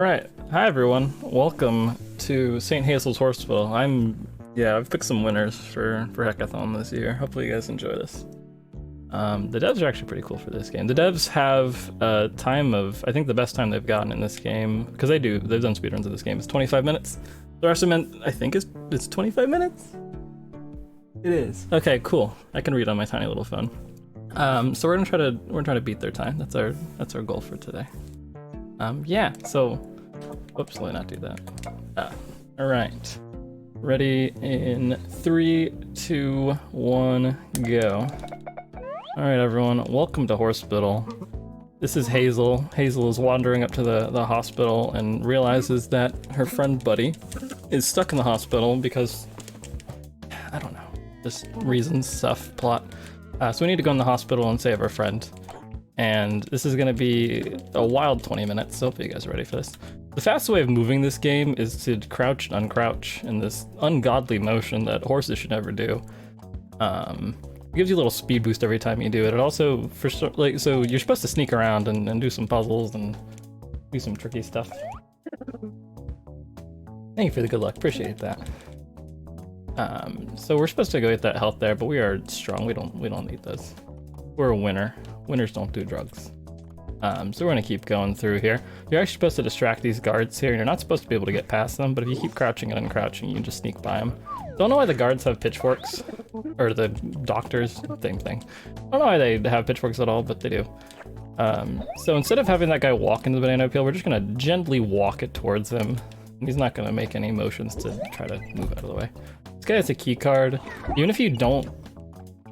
Right. Hi everyone. Welcome to St. Hazel's Horsepital. I've picked some winners for Hekathon this year. Hopefully you guys enjoy this. The devs are actually pretty cool for this game. The devs have a time of, I think the best time they've gotten in this game, because they've done speedruns of this game, is 25 minutes. The rest of them, I think it's 25 minutes? It is. Okay, cool. I can read on my tiny little phone. So we're gonna try to beat their time. That's our goal for today. So, whoops, let me not do that. All right, ready in 3, 2, 1, go. All right, everyone, welcome to Horsepital. This is Hazel. Hazel is wandering up to the hospital and realizes that her friend Buddy is stuck in the hospital because, I don't know, just reasons, stuff, plot. So we need to go in the hospital and save our friend. And this is gonna be a wild 20 minutes, so hopefully you guys are ready for this. The fastest way of moving this game is to crouch and uncrouch in this ungodly motion that horses should never do. It gives you a little speed boost every time you do it. It also, so you're supposed to sneak around and do some puzzles and do some tricky stuff. Thank you for the good luck, appreciate that. So we're supposed to go get that health there, but we are strong, we don't need those. We're a winner. Winners don't do drugs. So we're gonna keep going through here. You're actually supposed to distract these guards here, and you're not supposed to be able to get past them, but if you keep crouching and uncrouching, you can just sneak by them. Don't know why the guards have pitchforks, or the doctors, same thing. Don't know why they have pitchforks at all, but they do. So instead of having that guy walk into the banana peel, we're just gonna gently walk it towards him. He's not gonna make any motions to try to move out of the way. This guy has a key card. Even if you don't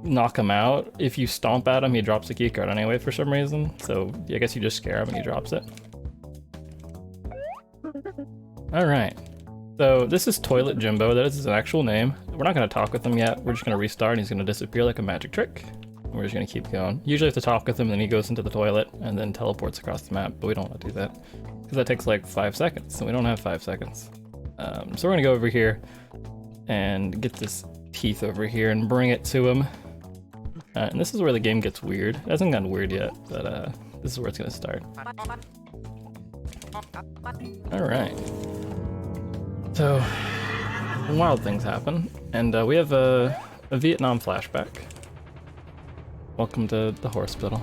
knock him out, if you stomp at him, he drops the key card anyway for some reason. So I guess you just scare him and he drops it. All right. So this is Toilet Jimbo. That is his actual name. We're not going to talk with him yet. We're just going to restart and he's going to disappear like a magic trick. And we're just going to keep going. Usually have to talk with him, then he goes into the toilet and then teleports across the map, but we don't want to do that because that takes like 5 seconds, so we don't have 5 seconds. So we're going to go over here and get this teeth over here and bring it to him. And this is where the game gets weird. It hasn't gotten weird yet, but this is where it's gonna start. Alright. So, wild things happen, and we have a Vietnam flashback. Welcome to the Horsepital.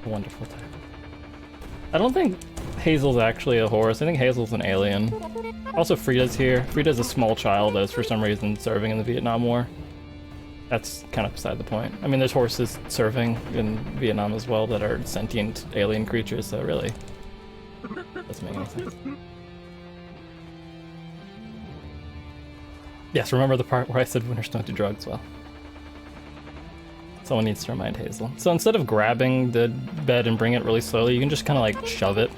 A wonderful time. I don't think Hazel's actually a horse. I think Hazel's an alien. Also, Frida's here. Frida's a small child that is for some reason serving in the Vietnam War. That's kind of beside the point. I mean, there's horses serving in Vietnam as well that are sentient alien creatures, so really doesn't make any sense. Yes, remember the part where I said winners don't do drugs? Well, someone needs to remind Hazel. So instead of grabbing the bed and bring it really slowly, you can just kind of like shove it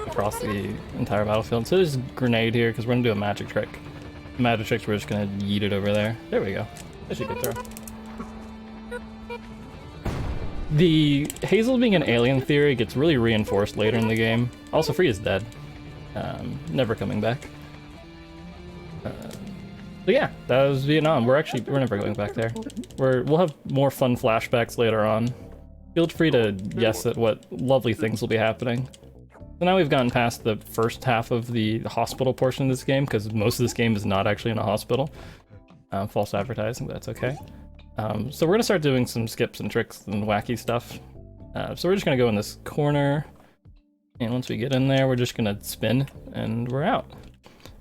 across the entire battlefield. So there's a grenade here because we're gonna do a magic trick. The magic tricks, we're just gonna yeet it over there. There we go. That's a good throw. The Hazel being an alien theory gets really reinforced later in the game. Also, Free is dead. Never coming back. But yeah, that was Vietnam. We're never going back there. We'll have more fun flashbacks later on. Feel free to guess at what lovely things will be happening. So now we've gotten past the first half of the hospital portion of this game, because most of this game is not actually in a hospital. False advertising, but that's okay. So we're gonna start doing some skips and tricks and wacky stuff. So we're just gonna go in this corner, and once we get in there, we're just gonna spin, and we're out.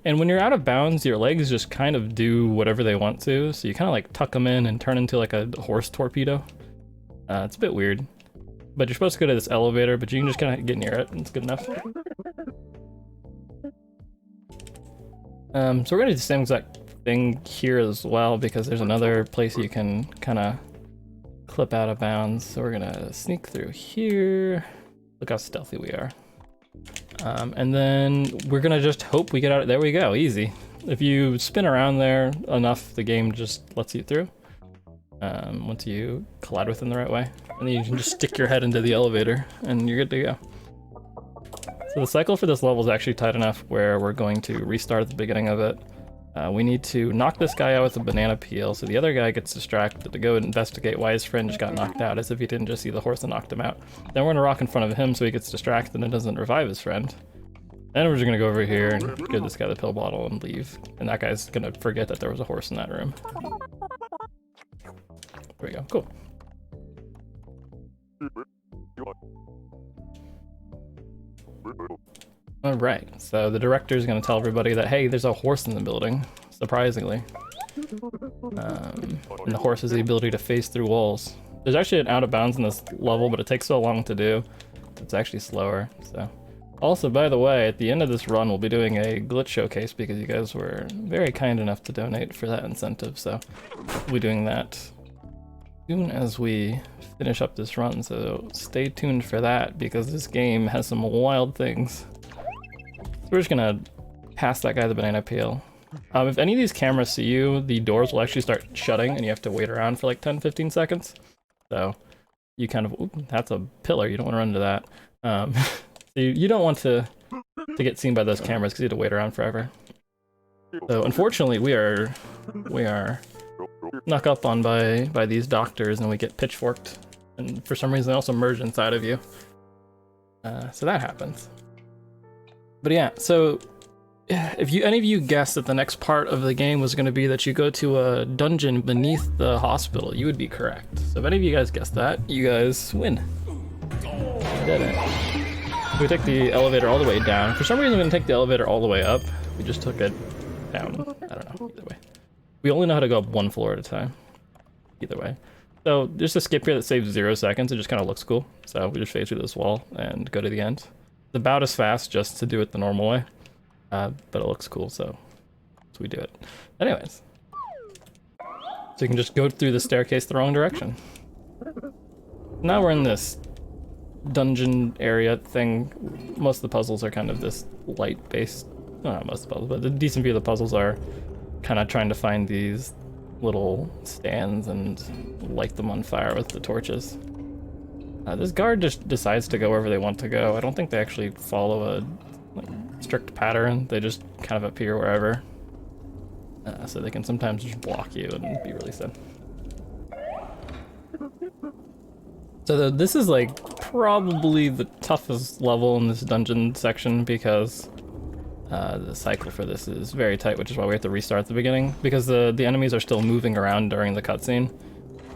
And when you're out of bounds, your legs just kind of do whatever they want to, so you kind of like tuck them in and turn into like a horse torpedo. It's a bit weird, but you're supposed to go to this elevator, but you can just kind of get near it, and it's good enough. So we're gonna do the same exact thing here as well, because there's another place you can kind of clip out of bounds. So we're gonna sneak through here. Look how stealthy we are. And then we're gonna just hope we get out. There we go, easy. If you spin around there enough, the game just lets you through. Once you collide with them the right way, and then you can just stick your head into the elevator and you're good to go. So the cycle for this level is actually tight enough where we're going to restart at the beginning of it. We need to knock this guy out with a banana peel, so the other guy gets distracted to go investigate why his friend just got knocked out, as if he didn't just see the horse that knocked him out. Then we're gonna rock in front of him so he gets distracted and doesn't revive his friend. And we're just gonna go over here and give this guy the pill bottle and leave. And that guy's gonna forget that there was a horse in that room. There we go, cool. Alright, so the director's gonna tell everybody that, hey, there's a horse in the building, surprisingly. And the horse has the ability to phase through walls. There's actually an out of bounds in this level, but it takes so long to do. It's actually slower, so. Also, by the way, at the end of this run, we'll be doing a glitch showcase because you guys were very kind enough to donate for that incentive, so we'll be doing that soon as we finish up this run, so stay tuned for that because this game has some wild things. So we're just gonna pass that guy the banana peel. If any of these cameras see you, the doors will actually start shutting and you have to wait around for like 10-15 seconds. So you kind of, ooh, that's a pillar, you don't want to run into that. So you don't want to get seen by those cameras because you have to wait around forever. So unfortunately we are snuck up on by these doctors and we get pitchforked. And for some reason they also merge inside of you. So that happens. But yeah, so if any of you guessed that the next part of the game was going to be that you go to a dungeon beneath the hospital, you would be correct. So if any of you guys guessed that, you guys win. You did it. We take the elevator all the way down. For some reason we didn't take the elevator all the way up. We just took it down. I don't know, either way. We only know how to go up one floor at a time. Either way. So there's a skip here that saves 0 seconds. It just kind of looks cool. So we just phase through this wall and go to the end. It's about as fast just to do it the normal way. But it looks cool, so we do it. Anyways. So you can just go through the staircase the wrong direction. Now we're in this dungeon area thing. Most of the puzzles are kind of this light-based, well, not most of the puzzles, but the decent few of the puzzles are kind of trying to find these little stands and light them on fire with the torches. This guard just decides to go wherever they want to go. I don't think they actually follow a strict pattern. They just kind of appear wherever. So they can sometimes just block you and be really sad. So this is like probably the toughest level in this dungeon section because the cycle for this is very tight, which is why we have to restart at the beginning because the enemies are still moving around during the cutscene.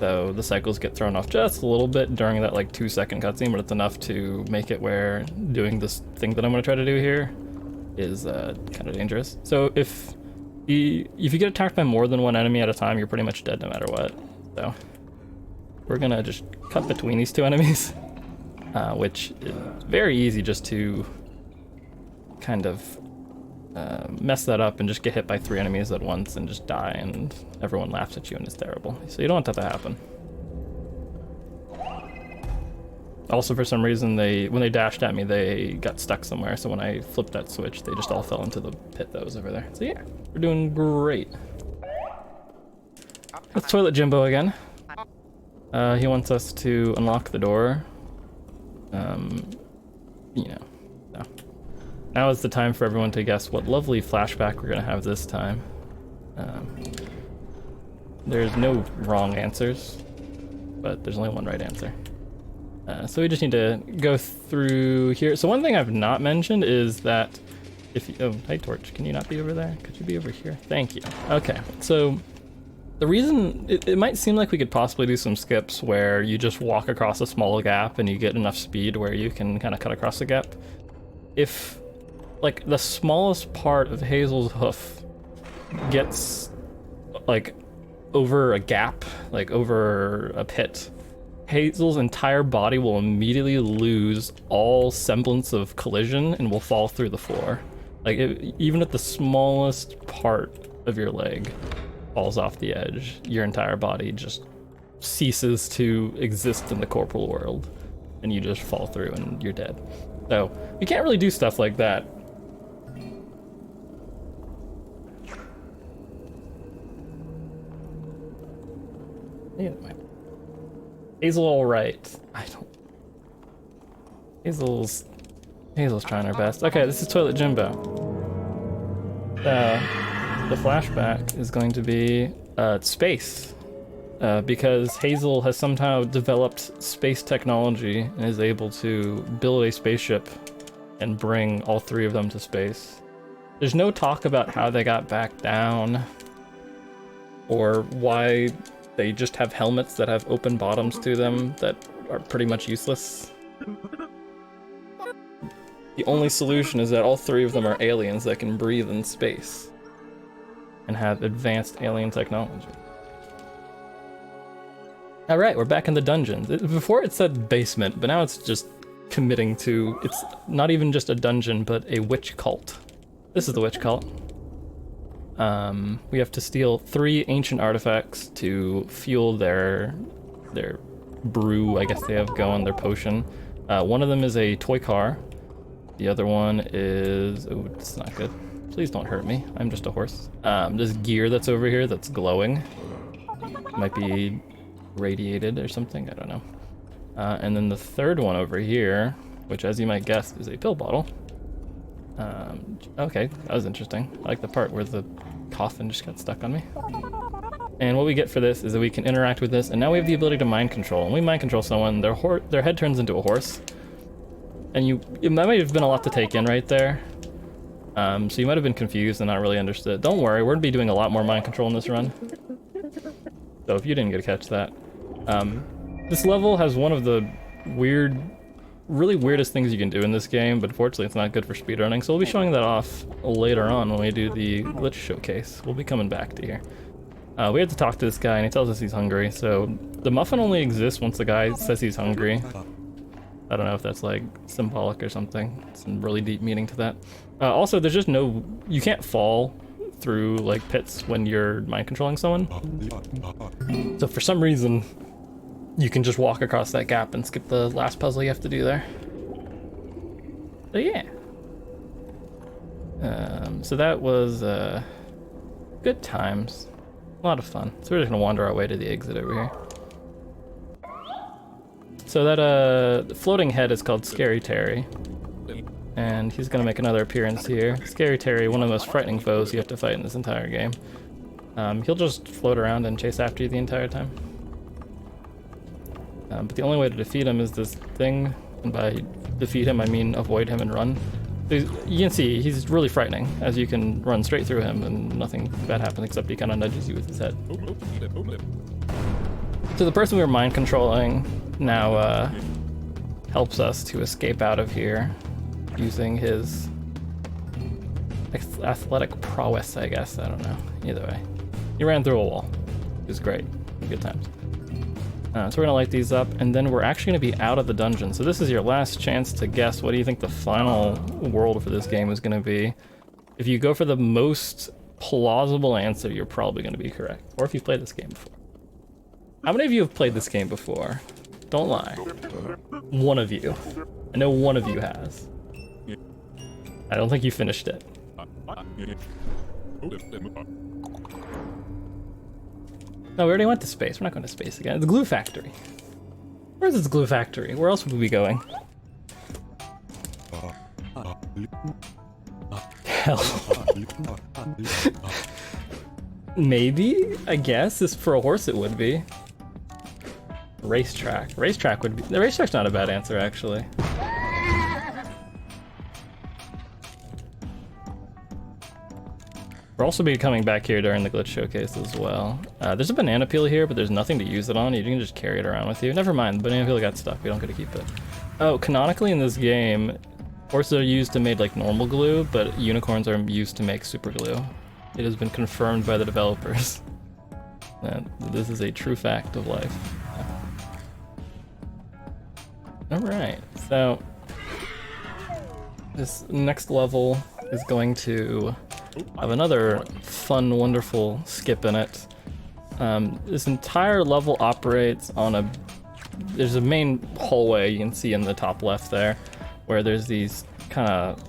So the cycles get thrown off just a little bit during that like 2-second cutscene, but it's enough to make it where doing this thing that I'm gonna try to do here is kind of dangerous. So if you get attacked by more than one enemy at a time, you're pretty much dead no matter what. So we're gonna just cut between these two enemies, which is very easy just to kind of mess that up and just get hit by 3 enemies at once and just die and everyone laughs at you and it's terrible. So you don't want that to happen. Also, for some reason, when they dashed at me, they got stuck somewhere. So when I flipped that switch, they just all fell into the pit that was over there. So yeah, we're doing great. It's Toilet Jimbo again. He wants us to unlock the door. You know, so. Now is the time for everyone to guess what lovely flashback we're gonna have this time. There's no wrong answers, but there's only one right answer. So we just need to go through here. So one thing I've not mentioned is that if you, oh, hi Torch, can you not be over there? Could you be over here? Thank you. Okay, so the reason, it might seem like we could possibly do some skips where you just walk across a small gap and you get enough speed where you can kind of cut across the gap. If like the smallest part of Hazel's hoof gets like over a gap, like over a pit, Hazel's entire body will immediately lose all semblance of collision and will fall through the floor. Like even if the smallest part of your leg falls off the edge, your entire body just ceases to exist in the corporal world and you just fall through and you're dead. So we can't really do stuff like that. Anyway. Hazel all right. I don't... Hazel's trying her best. Okay, this is Toilet Jimbo. The flashback is going to be space. Because Hazel has somehow developed space technology and is able to build a spaceship and bring all 3 of them to space. There's no talk about how they got back down or why they just have helmets that have open bottoms to them that are pretty much useless. The only solution is that all 3 of them are aliens that can breathe in space and have advanced alien technology. Alright, we're back in the dungeons. Before it said basement, but now it's just committing to, it's not even just a dungeon, but a witch cult. This is the witch cult. We have to steal 3 ancient artifacts to fuel their brew, I guess they have going, their potion. One of them is a toy car. The other one is, oh, it's not good. Please don't hurt me. I'm just a horse. This gear that's over here that's glowing. Might be radiated or something, I don't know. And then the third one over here, which as you might guess is a pill bottle. Okay, that was interesting. I like the part where the coffin just got stuck on me. And what we get for this is that we can interact with this, and now we have the ability to mind control. When we mind control someone, their head turns into a horse. And that might have been a lot to take in right there. So you might have been confused and not really understood. Don't worry, we're gonna be doing a lot more mind control in this run. So if you didn't get to catch that. This level has one of the really weirdest things you can do in this game, but fortunately it's not good for speedrunning, so we'll be showing that off later on when we do the glitch showcase. We'll be coming back to here. We had to talk to this guy and he tells us he's hungry, so the muffin only exists once the guy says he's hungry. I don't know if that's like symbolic or something. Some really deep meaning to that. Also, there's just you can't fall through like pits when you're mind controlling someone. So for some reason, you can just walk across that gap and skip the last puzzle you have to do there. So yeah. So that was good times. A lot of fun. So we're just gonna wander our way to the exit over here. So that floating head is called Scary Terry. And he's gonna make another appearance here. Scary Terry, one of the most frightening foes you have to fight in this entire game. He'll just float around and chase after you the entire time. But the only way to defeat him is this thing, and by defeat him I mean avoid him and run. So you can see he's really frightening, as you can run straight through him and nothing bad happens except he kind of nudges you with his head. So the person we were mind controlling now helps us to escape out of here using his athletic prowess, I guess. I don't know. Either way. He ran through a wall. It was great. Good times. So we're gonna light these up, and then we're actually gonna be out of the dungeon. So this is your last chance to guess what do you think the final world for this game is gonna be. If you go for the most plausible answer, you're probably gonna be correct. Or if you've played this game before. How many of you have played this game before? Don't lie. One of you. I know one of you has. I don't think you finished it. No, we already went to space. We're not going to space again. The glue factory. Where's this glue factory? Where else would we be going? Hell. Maybe, I guess. For a horse it would be. Racetrack. Racetrack would be... The racetrack's not a bad answer, actually. We'll also be coming back here during the glitch showcase as well. There's a banana peel here, but there's nothing to use it on. You can just carry it around with you. Never mind, the banana peel got stuck. We don't get to keep it. Oh, canonically in this game, horses are used to make like normal glue, but unicorns are used to make super glue. It has been confirmed by the developers that this is a true fact of life. Alright, so this next level is going to have another fun, wonderful skip in it. This entire level operates on there's a main hallway you can see in the top left there, where there's these kind of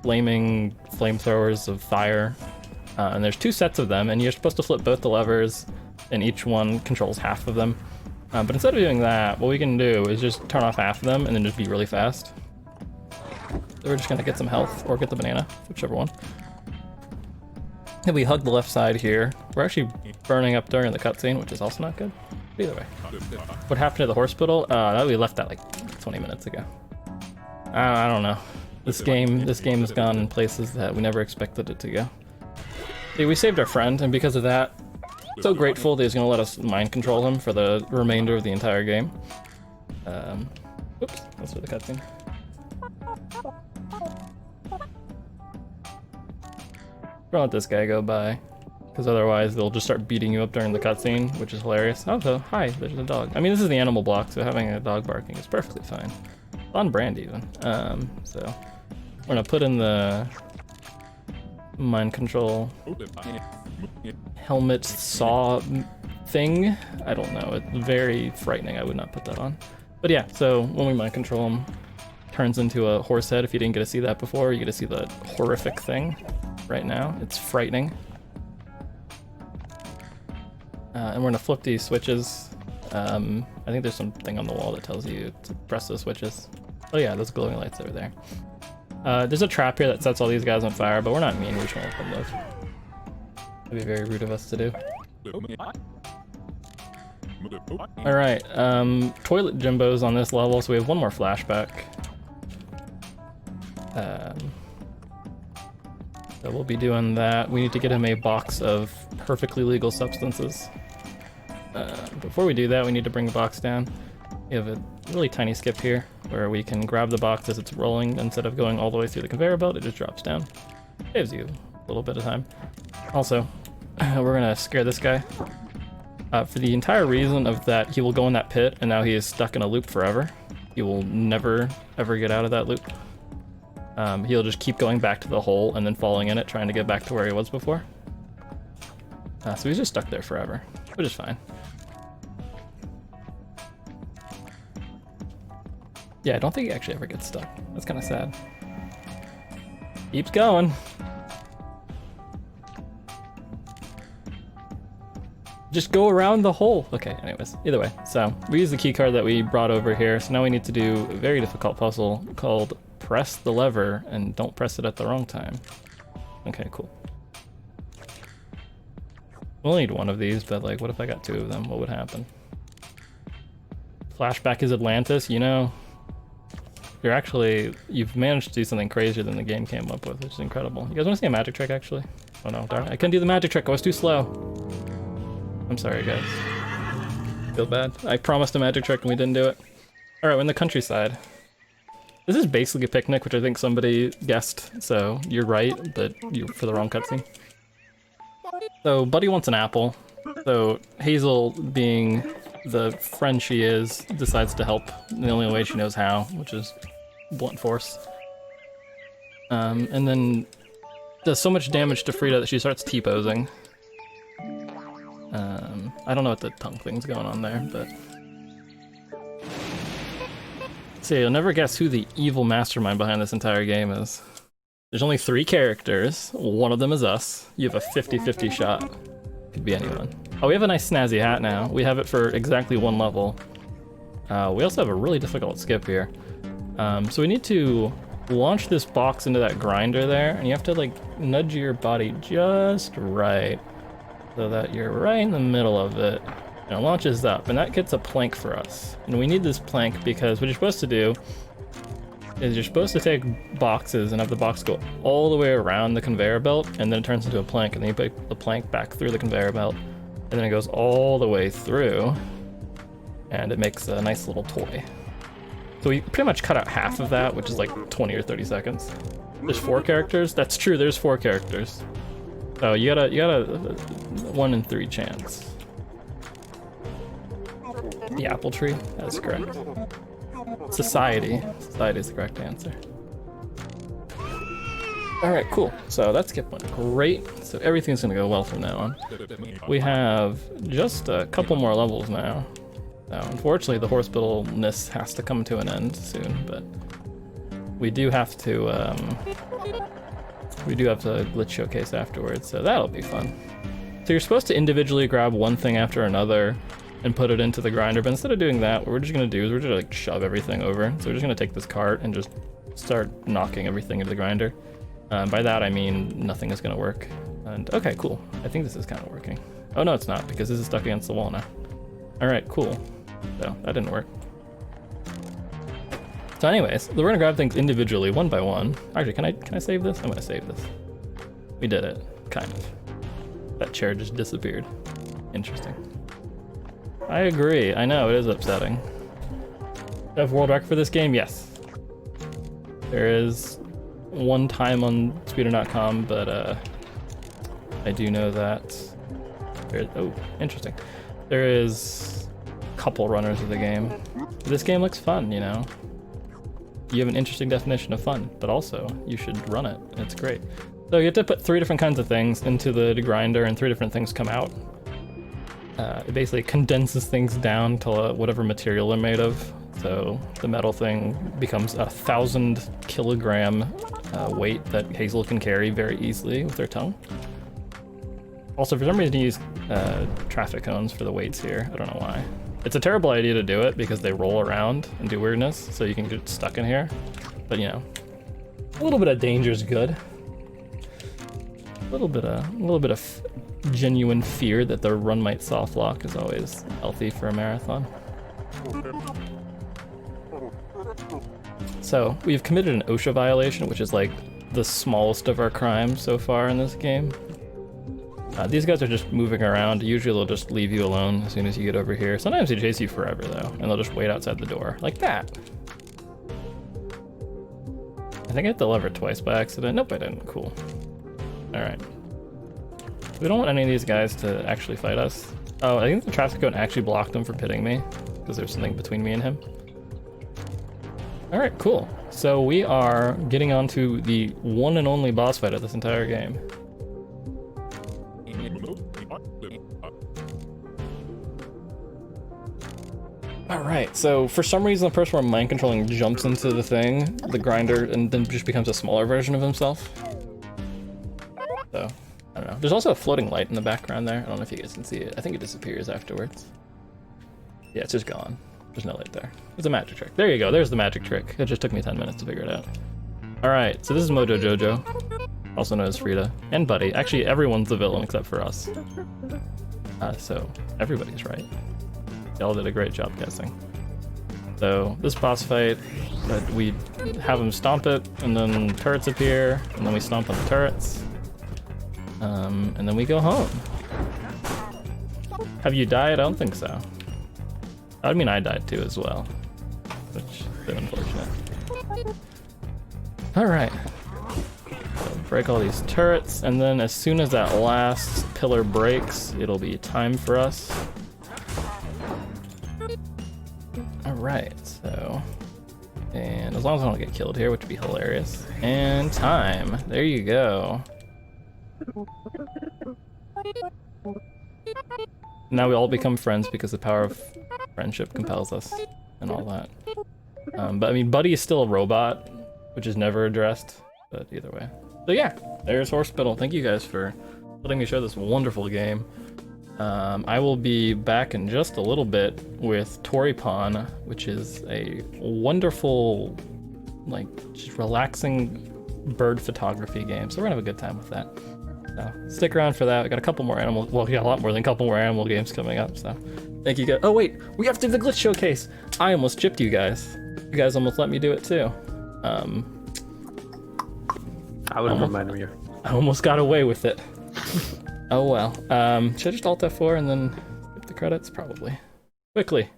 flaming flamethrowers of fire, and there's 2 sets of them, and you're supposed to flip both the levers, and each one controls half of them. But instead of doing that, what we can do is just turn off half of them and then just be really fast. So we're just gonna get some health, or get the banana, whichever one. And we hug the left side here. We're actually burning up during the cutscene, which is also not good. But either way. What happened to the Horsepital? We left that like 20 minutes ago. I don't know. This game has gone in places that we never expected it to go. See, we saved our friend, and because of that, so grateful that he's gonna let us mind control him for the remainder of the entire game. Oops, that's for the cutscene. Don't let this guy go by, because otherwise they'll just start beating you up during the cutscene, which is hilarious. Oh, so, hi, there's a dog. I mean, this is the animal block, so having a dog barking is perfectly fine. It's on brand even. So we're gonna put in the mind control helmet saw thing. I don't know, it's very frightening. I would not put that on. But yeah, so when we mind control him, turns into a horse head. If you didn't get to see that before, you get to see the horrific thing right now. It's frightening. And we're gonna flip these switches. I think there's something on the wall that tells you to press those switches. Oh yeah, those glowing lights over there. There's a trap here that sets all these guys on fire, but we're not mean, we just won't open those. That'd be very rude of us to do. Alright, toilet Jimbo's on this level, so we have one more flashback. So we'll be doing that. We need to get him a box of perfectly legal substances. Before we do that, we need to bring the box down. We have a really tiny skip here where we can grab the box as it's rolling. Instead of going all the way through the conveyor belt, it just drops down. Saves you a little bit of time. Also, we're gonna scare this guy. For the entire reason of that he will go in that pit and now he is stuck in a loop forever. He will never ever get out of that loop. He'll just keep going back to the hole and then falling in it, trying to get back to where he was before. So he's just stuck there forever, which is fine. Yeah, I don't think he actually ever gets stuck. That's kind of sad. Keeps going. Just go around the hole. Okay, anyways, either way. So we use the key card that we brought over here. So now we need to do a very difficult puzzle called press the lever and don't press it at the wrong time. Okay, cool. We'll need one of these, but like, what if I got two of them? What would happen? Flashback is Atlantis, you know. You've managed to do something crazier than the game came up with, which is incredible. You guys want to see a magic trick, actually? Oh no, darn it. I couldn't do the magic trick, I was too slow. I'm sorry, guys. Feel bad. I promised a magic trick and we didn't do it. Alright, we're in the countryside. This is basically a picnic, which I think somebody guessed, so you're right, but you're for the wrong cutscene. So, Buddy wants an apple. So, Hazel, being the friend she is, decides to help in the only way she knows how, which is blunt force. And then does so much damage to Frida that she starts T-posing. I don't know what the tongue thing's going on there, but... So you'll never guess who the evil mastermind behind this entire game is. There's only 3 characters, one of them is us. You have a 50-50 shot. Could be anyone. Oh, we have a nice snazzy hat now. We have it for exactly 1 level. We also have a really difficult skip here. So we need to launch this box into that grinder there, and you have to like nudge your body just right, so that you're right in the middle of it. And it launches up, and that gets a plank for us. And we need this plank because what you're supposed to do is you're supposed to take boxes and have the box go all the way around the conveyor belt, and then it turns into a plank, and then you put the plank back through the conveyor belt, and then it goes all the way through, and it makes a nice little toy. So we pretty much cut out half of that, which is like 20 or 30 seconds. There's 4 characters? That's true, there's 4 characters. So you got a 1 in 3 chance. The apple tree, that's correct. Society. Society is the correct answer. Alright, cool. So that skip went great. So everything's gonna go well from now on. We have just a couple more levels now. Now, unfortunately, the Horsepital-ness has to come to an end soon, but we do have to glitch showcase afterwards, so that'll be fun. So you're supposed to individually grab one thing after another and put it into the grinder, but instead of doing that, what we're just gonna do is we're just gonna like shove everything over. So we're just gonna take this cart and just start knocking everything into the grinder. By that I mean nothing is gonna work. And okay, cool. I think this is kind of working. Oh no, it's not, because this is stuck against the wall now. All right, cool. So that didn't work. So anyways, we're gonna grab things individually, one by one. Actually, can I save this? I'm gonna save this. We did it, kind of. That chair just disappeared. Interesting. I agree. I know, it is upsetting. Do I have world record for this game? Yes. There is one time on Speedrunning.com, but I do know that oh, interesting. There is a couple runners of the game. This game looks fun, you know? You have an interesting definition of fun, but also you should run it. It's great. So you have to put 3 different kinds of things into the grinder and 3 different things come out. It basically condenses things down to whatever material they're made of. So the metal thing becomes 1,000 kilogram weight that Hazel can carry very easily with her tongue. Also, for some reason, you use traffic cones for the weights here. I don't know why. It's a terrible idea to do it because they roll around and do weirdness, so you can get stuck in here. But you know, a little bit of danger is good. A little bit of genuine fear that the run might soft lock is always healthy for a marathon. So we've committed an OSHA violation, which is like the smallest of our crimes so far in this game. These guys are just moving around. Usually they'll just leave you alone as soon as you get over here. Sometimes they chase you forever though, and they'll just wait outside the door, like that. I think I hit the lever twice by accident. Nope, I didn't. Cool. All right. We don't want any of these guys to actually fight us. Oh, I think the traffic cone actually blocked him from hitting me because there's something between me and him. All right, cool. So we are getting onto the one and only boss fight of this entire game. Alright, so for some reason the person we're mind controlling jumps into the thing, the grinder, and then just becomes a smaller version of himself. So, I don't know. There's also a floating light in the background there. I don't know if you guys can see it. I think it disappears afterwards. Yeah, it's just gone. There's no light there. It's a magic trick. There you go, there's the magic trick. It just took me 10 minutes to figure it out. Alright, so this is Mojo Jojo, also known as Frida, and Buddy. Actually, everyone's the villain except for us. So, everybody's right. Y'all did a great job guessing. So this boss fight, we have him stomp it, and then turrets appear, and then we stomp on the turrets, and then we go home. Have you died? I don't think so. I mean, I died too as well, which is a bit unfortunate. All right. So break all these turrets, and then as soon as that last pillar breaks, it'll be time for us. Alright, so, and as long as I don't get killed here, which would be hilarious, and time, there you go. Now we all become friends because the power of friendship compels us, and all that. But I mean, Buddy is still a robot, which is never addressed, but either way. So yeah, there's Horsepital. Thank you guys for letting me show this wonderful game. I will be back in just a little bit with Horsepital, which is a wonderful, like, just relaxing bird photography game. So we're gonna have a good time with that. So stick around for that. We got a couple more animal, well, we got a lot more than a couple more animal games coming up. So thank you guys. Oh wait, we have to do the glitch showcase. I almost chipped you guys. You guys almost let me do it too. I would have reminded you. I almost got away with it. Oh well. Should I just Alt F4 and then skip the credits? Probably. Quickly.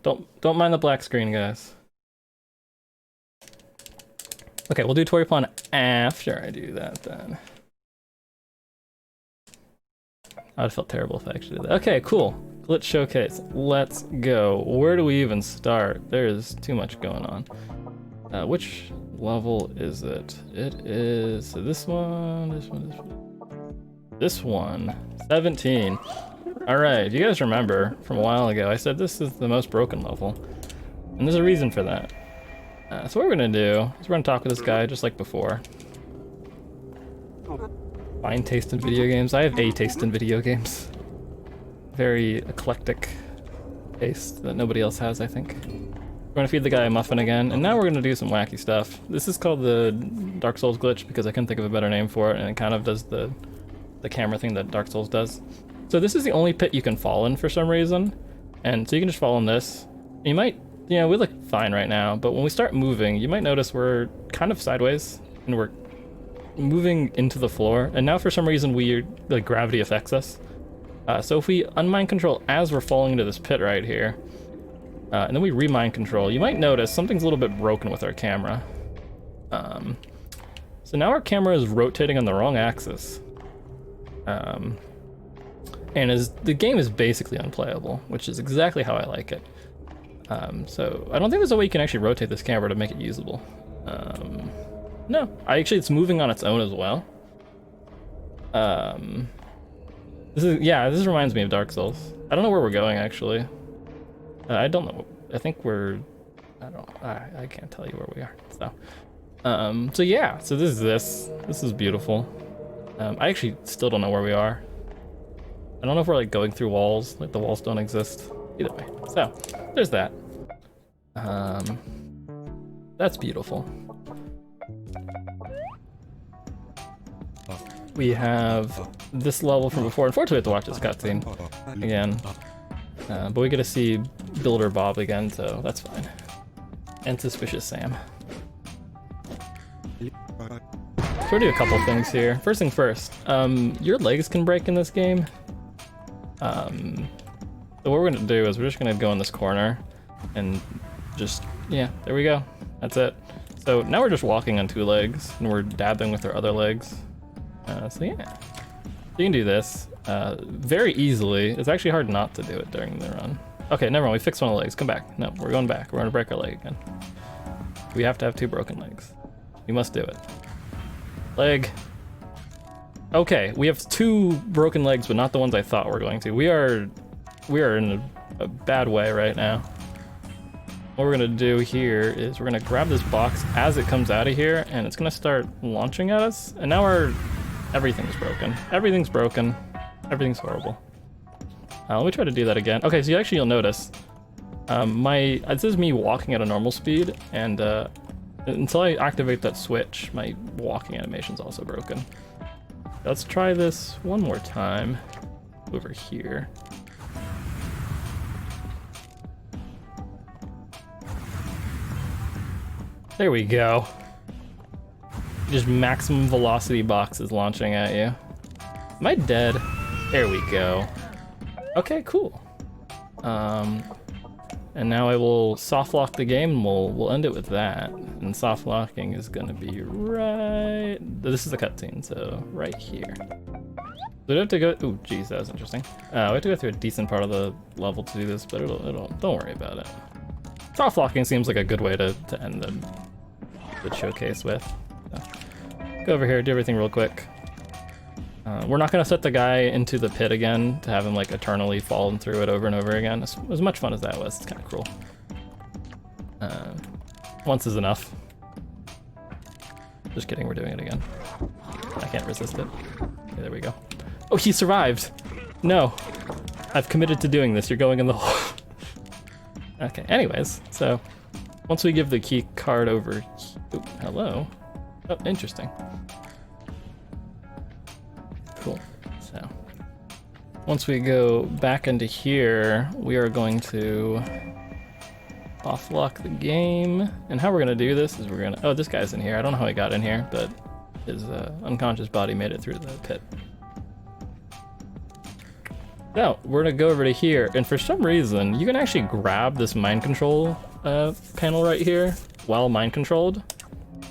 Don't mind the black screen, guys. Okay, we'll do Horsepital after I do that then. I would have felt terrible if I actually did that. Okay, cool. Glitch showcase. Let's go. Where do we even start? There's too much going on. Which level is it? It is this one, this one, this one. This one, 17. All right, you guys remember from a while ago, I said this is the most broken level. And there's a reason for that. So what we're gonna do is we're gonna talk with this guy just like before. Fine taste in video games. I have a taste in video games. Very eclectic taste that nobody else has, I think. We're gonna feed the guy a muffin again, and now we're gonna do some wacky stuff. This is called the Dark Souls glitch because I couldn't think of a better name for it, and it kind of does the camera thing that Dark Souls does. So this is the only pit you can fall in for some reason, and so you can just fall in this. You might Yeah, we look fine right now, but when we start moving, you might notice we're kind of sideways, and we're moving into the floor, and now for some reason like gravity affects us. So if we unmind control as we're falling into this pit right here, and then we remind control, you might notice something's a little bit broken with our camera. So now our camera is rotating on the wrong axis. And the game is basically unplayable, which is exactly how I like it. So I don't think there's a way you can actually rotate this camera to make it usable. No, it's moving on its own as well. This reminds me of Dark Souls. I don't know where we're going actually. I don't know. I think I can't tell you where we are. So this is beautiful. I actually still don't know where we are. I don't know if we're like going through walls, like the walls don't exist. Either way, so there's that. That's beautiful. We have this level from before. Unfortunately, we have to watch this cutscene again, but we get to see Builder Bob again, so that's fine. And Suspicious Sam. So we'll do a couple things here. First thing first, your legs can break in this game. So what we're gonna do is we're just gonna go in this corner and there we go. That's it. So now we're just walking on two legs and we're dabbing with our other legs. So you can do this very easily. It's actually hard not to do it during the run. Okay, never mind, we fixed one of the legs. Come back. No, we're going back. We're gonna break our leg again. We have to have two broken legs. We must do it. Leg. Okay, we have two broken legs, but not the ones I thought we were going to. We are in a bad way right now. What we're gonna do here is we're gonna grab this box as it comes out of here, and it's gonna start launching at us. And now everything's broken. Everything's broken. Everything's horrible. Let me try to do that again. Okay, so you'll notice this is me walking at a normal speed, and until I activate that switch, my walking animation's also broken. Let's try this one more time over here. There we go. Just maximum velocity boxes launching at you. Am I dead? There we go. Okay, cool. And now I will soft lock the game and we'll end it with that. And soft locking is gonna be right, this is a cutscene, so right here. So we have to go, ooh, geez, that was interesting. We have to go through a decent part of the level to do this, but don't worry about it. Soft locking seems like a good way to end the showcase with. So, go over here, do everything real quick. We're not gonna set the guy into the pit again to have him like eternally falling through it over and over again. As much fun as that was, it's kind of cruel. Once is enough. Just kidding, we're doing it again. I can't resist it. Okay, there we go. Oh, he survived! No! I've committed to doing this, you're going in the hole. Okay, anyways, so once we give the key card over, ooh, hello. Oh, interesting. Cool. So once we go back into here, we are going to off lock the game. And how we're gonna do this is oh, this guy's in here. I don't know how he got in here, but his unconscious body made it through the pit. Now we're gonna go over to here, and for some reason you can actually grab this mind control panel right here while mind controlled,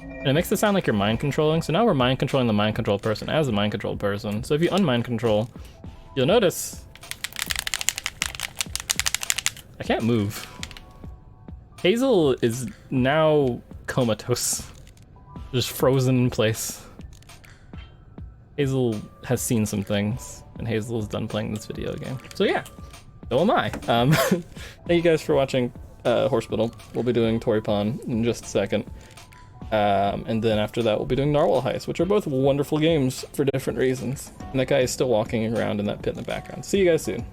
and it makes it sound like you're mind controlling. So now we're mind controlling the mind controlled person as a mind controlled person. So if you unmind control, you'll notice I can't move. Hazel is now comatose, just frozen in place. Hazel has seen some things, and Hazel is done playing this video game. So yeah, so am I. Thank you guys for watching Horsepital. We'll be doing Toripon in just a second. And then after that, we'll be doing Narwhal Heist, which are both wonderful games for different reasons. And that guy is still walking around in that pit in the background. See you guys soon.